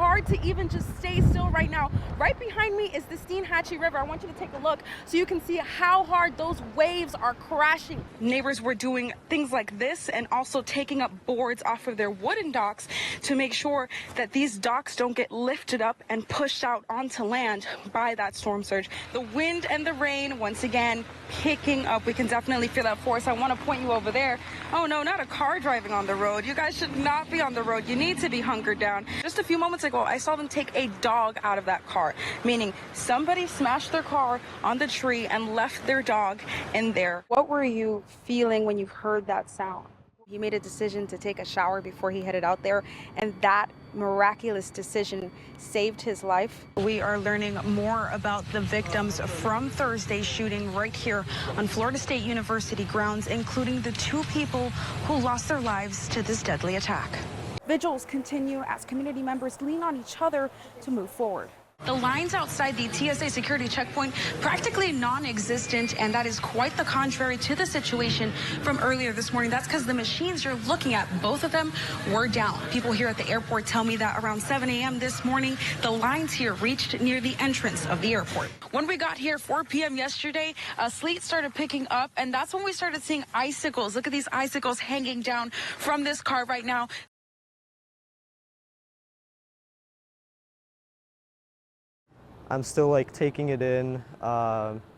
hard to even just stay still right now. Right behind me is the Steinhatchee River. I want you to take a look so you can see how hard those waves are crashing. Neighbors were doing things like this and also taking up boards off of their wooden docks to make sure that these docks don't get lifted up and pushed out onto land by that storm surge. The wind and the rain, once again, picking up. We can definitely feel that force. I want to point you over there. Oh no, not a car driving on the road. You guys should not be on the road. You need to be hunkered down. Just a few moments ago, I saw them take a dog out of that car, meaning somebody smashed their car on the tree and left their dog in there. What were you feeling when you heard that sound? He made a decision to take a shower before he headed out there, and that miraculous decision saved his life. We are learning more about the victims from Thursday's shooting right here on Florida State University grounds, including the 2 people who lost their lives to this deadly attack. Vigils continue as community members lean on each other to move forward. The lines outside the TSA security checkpoint practically non-existent, and that is quite the contrary to the situation from earlier this morning. That's because the machines you're looking at, both of them were down. People here at the airport tell me that around 7 a.m. this morning, the lines here reached near the entrance of the airport. When we got here 4 p.m. yesterday, sleet started picking up, and that's when we started seeing icicles. Look at these icicles hanging down from this car right now. I'm still like taking it in.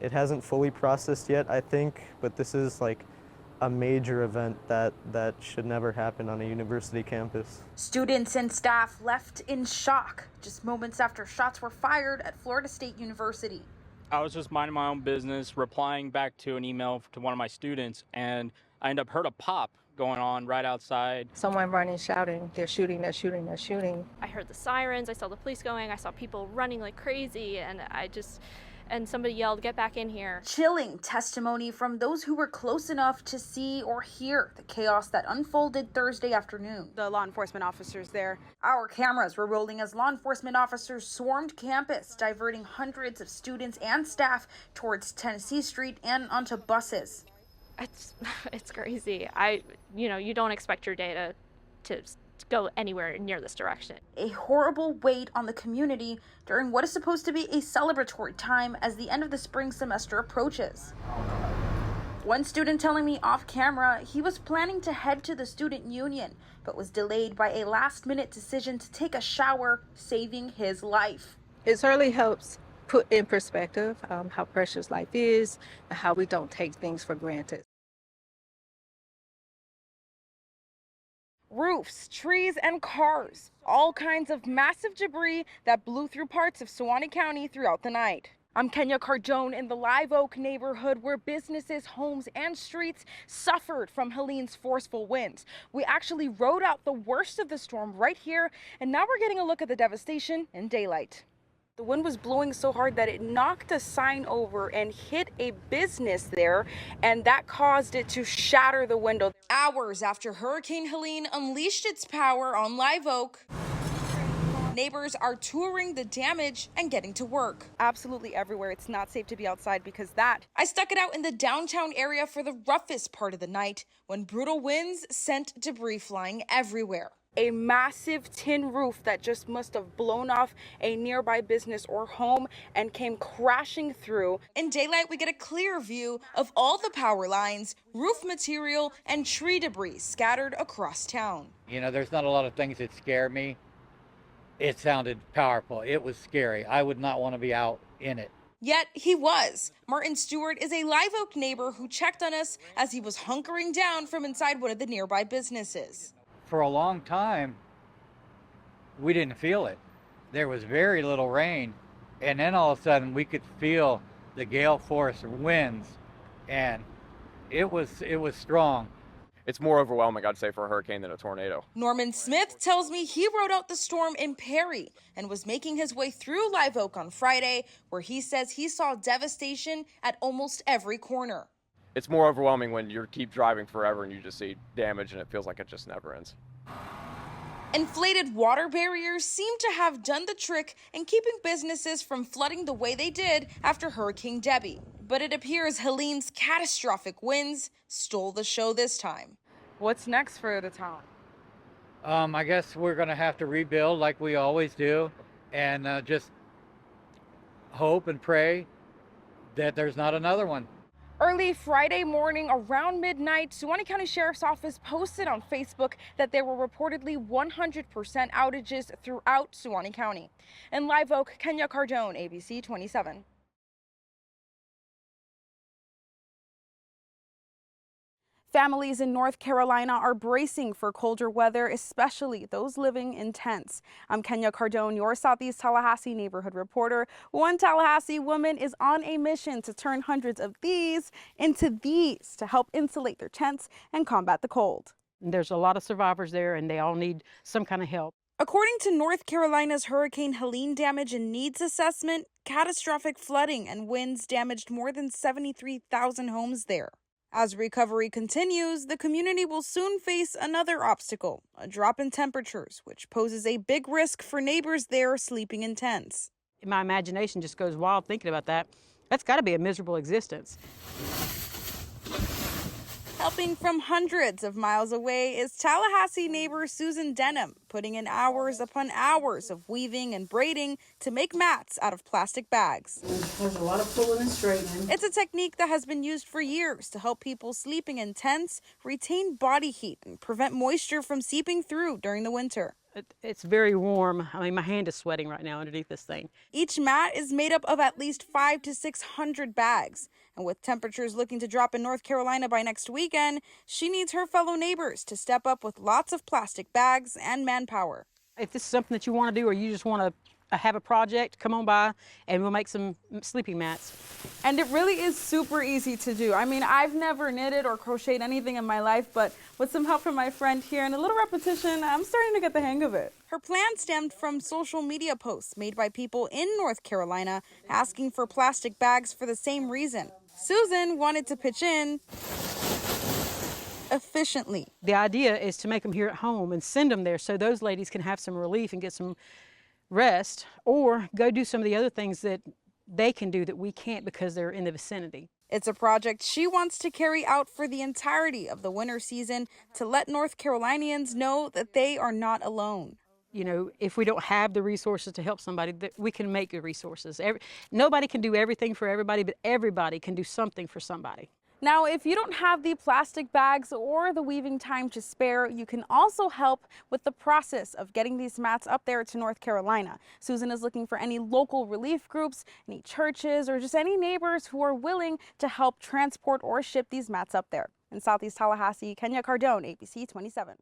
It hasn't fully processed yet, I think, but this is like a major event that should never happen on a university campus. Students and staff left in shock just moments after shots were fired at Florida State University. I was just minding my own business, replying back to an email to one of my students, and I ended up heard a pop going on right outside. Someone running, shouting, they're shooting, they're shooting, they're shooting. I heard the sirens, I saw the police going, I saw people running like crazy, and somebody yelled, "Get back in here." Chilling testimony from those who were close enough to see or hear the chaos that unfolded Thursday afternoon. The law enforcement officers there. Our cameras were rolling as law enforcement officers swarmed campus, diverting hundreds of students and staff towards Tennessee Street and onto buses. It's crazy. You don't expect your day to go anywhere near this direction. A horrible weight on the community during what is supposed to be a celebratory time as the end of the spring semester approaches. One student telling me off camera he was planning to head to the student union, but was delayed by a last-minute decision to take a shower, saving his life. It certainly helps put in perspective how precious life is and how we don't take things for granted. Roofs, trees, and cars. All kinds of massive debris that blew through parts of Suwannee County throughout the night. I'm Kenya Cardonne in the Live Oak neighborhood where businesses, homes, and streets suffered from Helene's forceful winds. We actually rode out the worst of the storm right here, and now we're getting a look at the devastation in daylight. The wind was blowing so hard that it knocked a sign over and hit a business there, and that caused it to shatter the window. Hours after Hurricane Helene unleashed its power on Live Oak, neighbors are touring the damage and getting to work. Absolutely everywhere. It's not safe to be outside because that. I stuck it out in the downtown area for the roughest part of the night when brutal winds sent debris flying everywhere. A massive tin roof that just must have blown off a nearby business or home and came crashing through. In daylight, we get a clear view of all the power lines, roof material, and tree debris scattered across town. You know, there's not a lot of things that scare me. It sounded powerful. It was scary. I would not want to be out in it. Yet he was. Martin Stewart is a Live Oak neighbor who checked on us as he was hunkering down from inside one of the nearby businesses. For a long time, we didn't feel it. There was very little rain, and then all of a sudden we could feel the gale force winds, and it was strong. It's more overwhelming, I'd say, for a hurricane than a tornado. Norman Smith tells me he rode out the storm in Perry and was making his way through Live Oak on Friday, where he says he saw devastation at almost every corner. It's more overwhelming when you keep driving forever and you just see damage and it feels like it just never ends. Inflated water barriers seem to have done the trick in keeping businesses from flooding the way they did after Hurricane Debbie. But it appears Helene's catastrophic winds stole the show this time. What's next for the town? I guess we're going to have to rebuild like we always do, and just hope and pray that there's not another one. Early Friday morning around midnight, Suwannee County Sheriff's Office posted on Facebook that there were reportedly 100% outages throughout Suwannee County. In Live Oak, Kenya Cardonne, ABC 27. Families in North Carolina are bracing for colder weather, especially those living in tents. I'm Kenya Cardonne, your Southeast Tallahassee neighborhood reporter. One Tallahassee woman is on a mission to turn hundreds of these into these to help insulate their tents and combat the cold. There's a lot of survivors there, and they all need some kind of help. According to North Carolina's Hurricane Helene damage and needs assessment, catastrophic flooding and winds damaged more than 73,000 homes there. As recovery continues, the community will soon face another obstacle, a drop in temperatures, which poses a big risk for neighbors there sleeping in tents. My imagination just goes wild thinking about that. That's got to be a miserable existence. Helping from hundreds of miles away is Tallahassee neighbor Susan Denham, putting in hours upon hours of weaving and braiding to make mats out of plastic bags. There's a lot of pulling and straightening. It's a technique that has been used for years to help people sleeping in tents retain body heat and prevent moisture from seeping through during the winter. It's very warm. I mean, my hand is sweating right now underneath this thing. Each mat is made up of at least 500 to 600 bags. And with temperatures looking to drop in North Carolina by next weekend, she needs her fellow neighbors to step up with lots of plastic bags and manpower. If this is something that you want to do, or you just want to have a project, come on by and we'll make some sleeping mats. And it really is super easy to do. I mean, I've never knitted or crocheted anything in my life, but with some help from my friend here and a little repetition, I'm starting to get the hang of it. Her plan stemmed from social media posts made by people in North Carolina asking for plastic bags for the same reason. Susan wanted to pitch in efficiently. The idea is to make them here at home and send them there so those ladies can have some relief and get some rest, or go do some of the other things that they can do that we can't because they're in the vicinity. It's a project she wants to carry out for the entirety of the winter season to let North Carolinians know that they are not alone. You know, if we don't have the resources to help somebody, that we can make the resources. Nobody can do everything for everybody, but everybody can do something for somebody. Now, if you don't have the plastic bags or the weaving time to spare, you can also help with the process of getting these mats up there to North Carolina. Susan is looking for any local relief groups, any churches, or just any neighbors who are willing to help transport or ship these mats up there. In Southeast Tallahassee, Kenya Cardonne, ABC 27.